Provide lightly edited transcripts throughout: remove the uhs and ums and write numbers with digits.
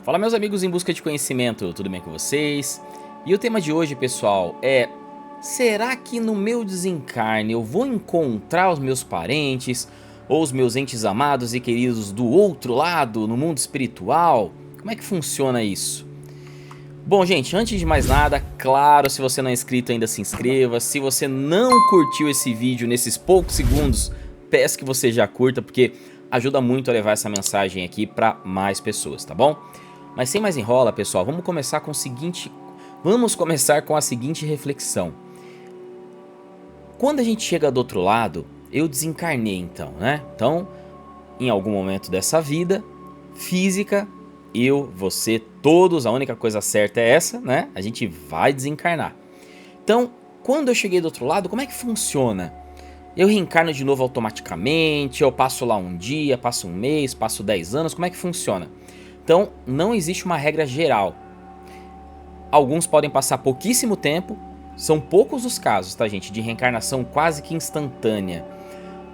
Fala, meus amigos em busca de conhecimento, tudo bem com vocês? E o tema de hoje, pessoal, é: será que no meu desencarne eu vou encontrar os meus parentes ou os meus entes amados e queridos do outro lado, no mundo espiritual? Como é que funciona isso? Bom, gente, antes de mais nada, claro, se você não é inscrito ainda, se inscreva. Se você não curtiu esse vídeo nesses poucos segundos, peço que você já curta, porque ajuda muito a levar essa mensagem aqui para mais pessoas, tá bom? Mas sem mais enrola, pessoal, vamos começar com a seguinte reflexão. Quando a gente chega do outro lado, eu desencarnei então, né? Então, em algum momento dessa vida física, eu, você, todos, a única coisa certa é essa, né? A gente vai desencarnar. Então, quando eu cheguei do outro lado, como é que funciona? Eu reencarno de novo automaticamente? Eu passo lá um dia, passo um mês, passo 10 anos? Como é que funciona? Então, não existe uma regra geral. Alguns podem passar pouquíssimo tempo, são poucos os casos, tá, gente, de reencarnação quase que instantânea.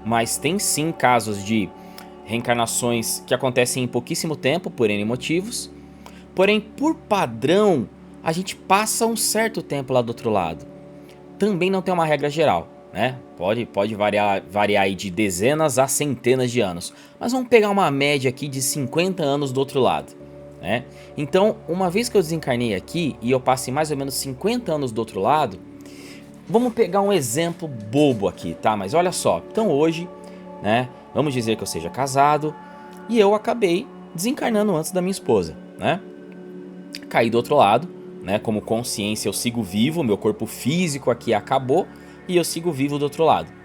Mas tem sim casos de reencarnações que acontecem em pouquíssimo tempo, por N motivos. Porém, por padrão, a gente passa um certo tempo lá do outro lado. Também não tem uma regra geral, né? Pode variar aí de dezenas a centenas de anos. Mas vamos pegar uma média aqui de 50 anos do outro lado, né? Então, uma vez que eu desencarnei aqui e eu passei mais ou menos 50 anos do outro lado, vamos pegar um exemplo bobo aqui, tá? Mas olha só, então hoje, né, vamos dizer que eu seja casado e eu acabei desencarnando antes da minha esposa, né? Caí do outro lado, né? Como consciência eu sigo vivo, meu corpo físico aqui acabou e eu sigo vivo do outro lado.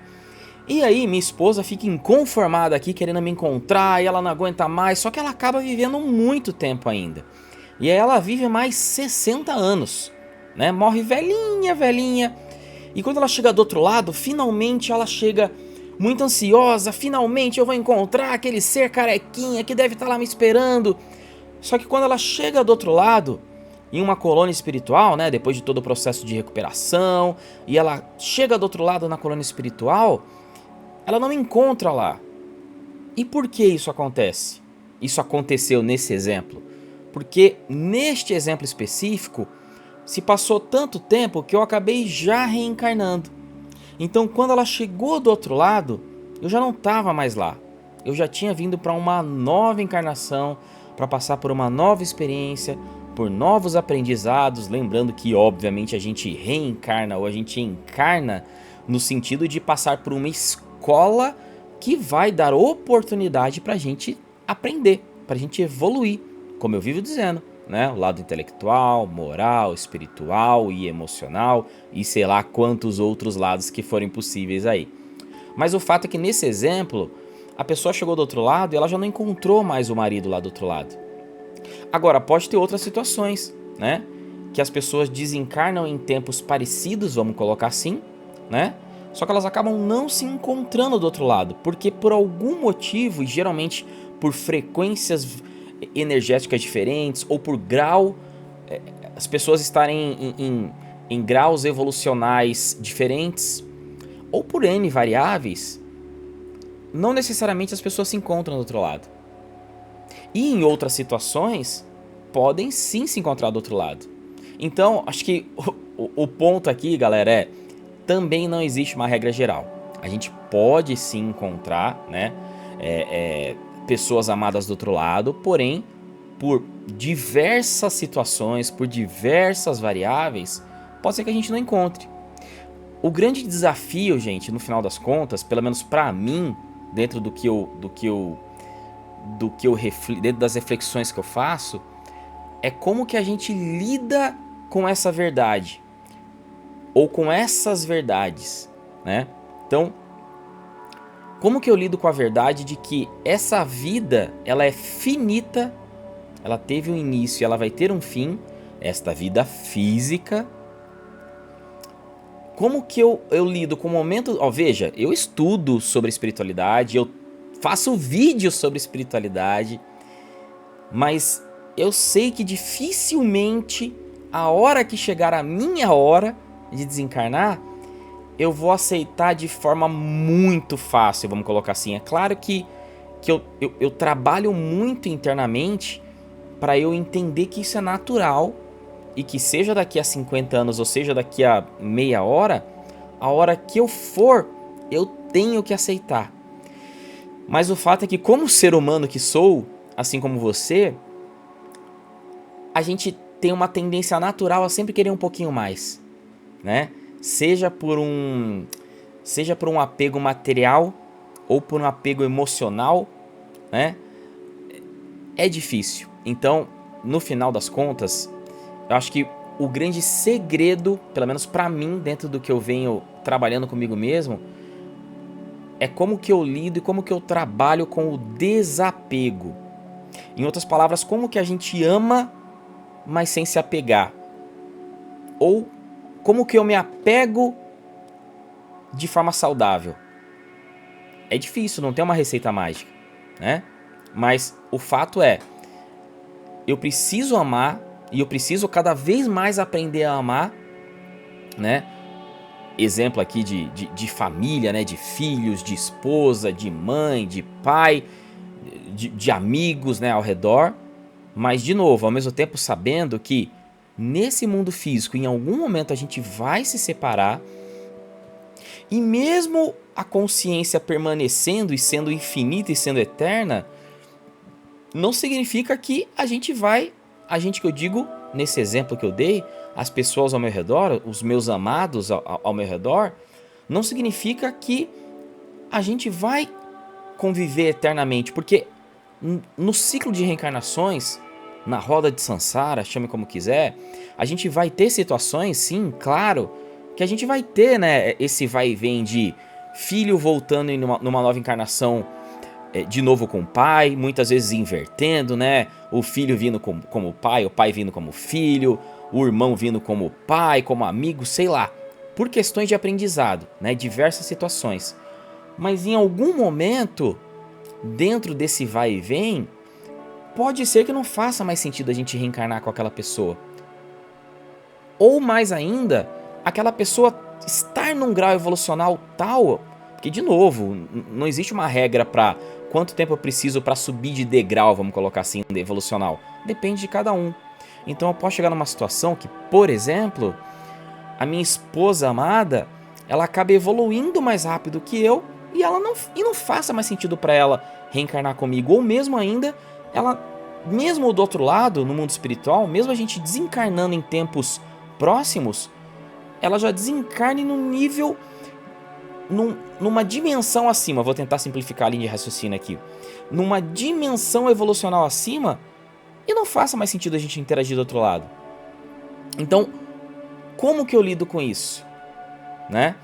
E aí minha esposa fica inconformada aqui, querendo me encontrar, e ela não aguenta mais, só que ela acaba vivendo muito tempo ainda. E aí ela vive mais 60 anos, né? Morre velhinha, velhinha. E quando ela chega do outro lado, finalmente ela chega muito ansiosa, finalmente eu vou encontrar aquele ser carequinha que deve estar lá me esperando. Só que quando ela chega do outro lado, em uma colônia espiritual, né, depois de todo o processo de recuperação, e ela chega do outro lado na colônia espiritual, ela não encontra lá. E por que isso acontece? Isso aconteceu nesse exemplo? Porque neste exemplo específico, se passou tanto tempo que eu acabei já reencarnando. Então, quando ela chegou do outro lado, eu já não estava mais lá. Eu já tinha vindo para uma nova encarnação, para passar por uma nova experiência, por novos aprendizados. Lembrando que, obviamente, a gente reencarna ou a gente encarna no sentido de passar por uma escola que vai dar oportunidade para a gente aprender, para a gente evoluir, como eu vivo dizendo, né? O lado intelectual, moral, espiritual e emocional e sei lá quantos outros lados que forem possíveis aí. Mas o fato é que nesse exemplo, a pessoa chegou do outro lado e ela já não encontrou mais o marido lá do outro lado. Agora, pode ter outras situações, né? Que as pessoas desencarnam em tempos parecidos, vamos colocar assim, né? Só que elas acabam não se encontrando do outro lado, porque por algum motivo, e geralmente por frequências energéticas diferentes ou por grau, as pessoas estarem em graus evolucionais diferentes, ou por N variáveis, não necessariamente as pessoas se encontram do outro lado. E em outras situações, podem sim se encontrar do outro lado. Então, acho que o ponto aqui, galera, é: também não existe uma regra geral. A gente pode sim encontrar, né, pessoas amadas do outro lado, porém, por diversas situações, por diversas variáveis, pode ser que a gente não encontre. O grande desafio, gente, no final das contas, pelo menos pra mim, dentro dentro das reflexões que eu faço, é como que a gente lida com essa verdade, ou com essas verdades, né? Então, como que eu lido com a verdade de que essa vida, ela é finita, ela teve um início e ela vai ter um fim, esta vida física. Como que eu lido com o momento... Ó, veja, eu estudo sobre espiritualidade, eu faço vídeos sobre espiritualidade, mas eu sei que dificilmente, a hora que chegar a minha hora de desencarnar, eu vou aceitar de forma muito fácil, vamos colocar assim. É claro que eu trabalho muito internamente para eu entender que isso é natural e que seja daqui a 50 anos ou seja daqui a meia hora, a hora que eu for, eu tenho que aceitar. Mas o fato é que, como ser humano que sou, assim como você, a gente tem uma tendência natural a sempre querer um pouquinho mais, né? Seja por um apego material ou por um apego emocional, né? É difícil. Então, no final das contas, eu acho que o grande segredo, pelo menos pra mim, dentro do que eu venho trabalhando comigo mesmo, é como que eu lido e como que eu trabalho com o desapego. Em outras palavras, como que a gente ama, mas sem se apegar. Ou como que eu me apego de forma saudável. É difícil, não tem uma receita mágica, né? Mas o fato é, eu preciso amar e eu preciso cada vez mais aprender a amar, né? Exemplo aqui de família, né? De filhos, de esposa, de mãe, de pai, de amigos, né? Ao redor. Mas, de novo, ao mesmo tempo sabendo que nesse mundo físico, em algum momento a gente vai se separar. E mesmo a consciência permanecendo e sendo infinita e sendo eterna, não significa que a gente que eu digo, nesse exemplo que eu dei, as pessoas ao meu redor, os meus amados ao meu redor, não significa que a gente vai conviver eternamente, porque no ciclo de reencarnações, na roda de Sansara, chame como quiser, a gente vai ter situações, sim, claro, que a gente vai ter, né, esse vai e vem de filho voltando numa nova encarnação de novo com o pai, muitas vezes invertendo, né, o filho vindo como pai, o pai vindo como filho, o irmão vindo como pai, como amigo, sei lá, por questões de aprendizado, né, diversas situações. Mas em algum momento, dentro desse vai e vem, pode ser que não faça mais sentido a gente reencarnar com aquela pessoa. Ou mais ainda, aquela pessoa estar num grau evolucional tal, porque de novo, não existe uma regra para quanto tempo eu preciso para subir de degrau, vamos colocar assim, de evolucional. Depende de cada um. Então eu posso chegar numa situação que, por exemplo, a minha esposa amada, ela acaba evoluindo mais rápido que eu e não faça mais sentido para ela reencarnar comigo. Ou mesmo ainda, ela, mesmo do outro lado, no mundo espiritual, mesmo a gente desencarnando em tempos próximos, ela já desencarne num nível, numa dimensão acima. Vou tentar simplificar a linha de raciocínio aqui. Numa dimensão evolucional acima, e não faça mais sentido a gente interagir do outro lado. Então, como que eu lido com isso? Né?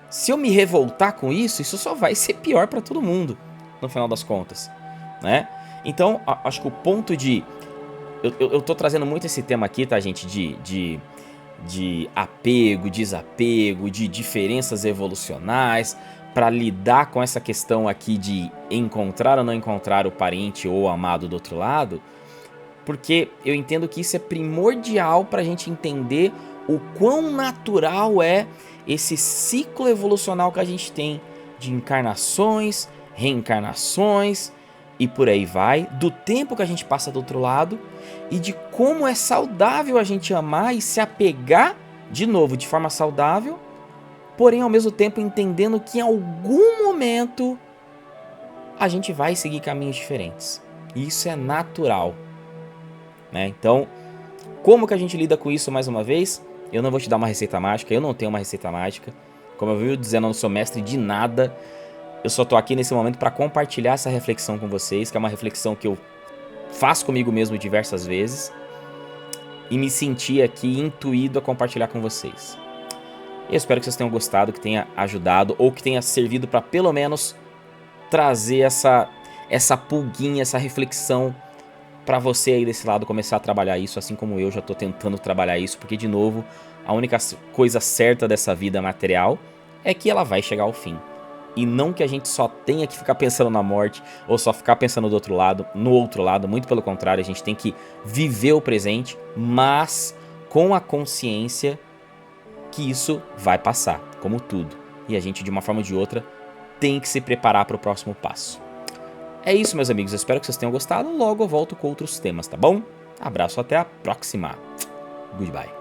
Se eu me revoltar com isso, isso só vai ser pior para todo mundo, no final das contas, né? Então, acho que o ponto de... Eu tô trazendo muito esse tema aqui, tá, gente? De apego, desapego, de diferenças evolucionais, para lidar com essa questão aqui de encontrar ou não encontrar o parente ou o amado do outro lado, porque eu entendo que isso é primordial para a gente entender o quão natural é esse ciclo evolucional que a gente tem de encarnações, reencarnações e por aí vai, do tempo que a gente passa do outro lado e de como é saudável a gente amar e se apegar, de novo, de forma saudável, porém ao mesmo tempo entendendo que em algum momento a gente vai seguir caminhos diferentes. E isso é natural, né? Então, como que a gente lida com isso mais uma vez? Eu não vou te dar uma receita mágica, eu não tenho uma receita mágica. Como eu venho dizendo, eu não sou mestre de nada. Eu só tô aqui nesse momento para compartilhar essa reflexão com vocês, que é uma reflexão que eu faço comigo mesmo diversas vezes. E me senti aqui intuído a compartilhar com vocês. Eu espero que vocês tenham gostado, que tenha ajudado, ou que tenha servido para pelo menos trazer essa pulguinha, essa reflexão para você aí desse lado começar a trabalhar isso, assim como eu já tô tentando trabalhar isso, porque de novo, a única coisa certa dessa vida material é que ela vai chegar ao fim. E não que a gente só tenha que ficar pensando na morte, ou só ficar pensando do outro lado, no outro lado, muito pelo contrário, a gente tem que viver o presente, mas com a consciência que isso vai passar, como tudo. E a gente, de uma forma ou de outra, tem que se preparar para o próximo passo. É isso, meus amigos, eu espero que vocês tenham gostado, logo eu volto com outros temas, tá bom? Abraço, até a próxima. Goodbye.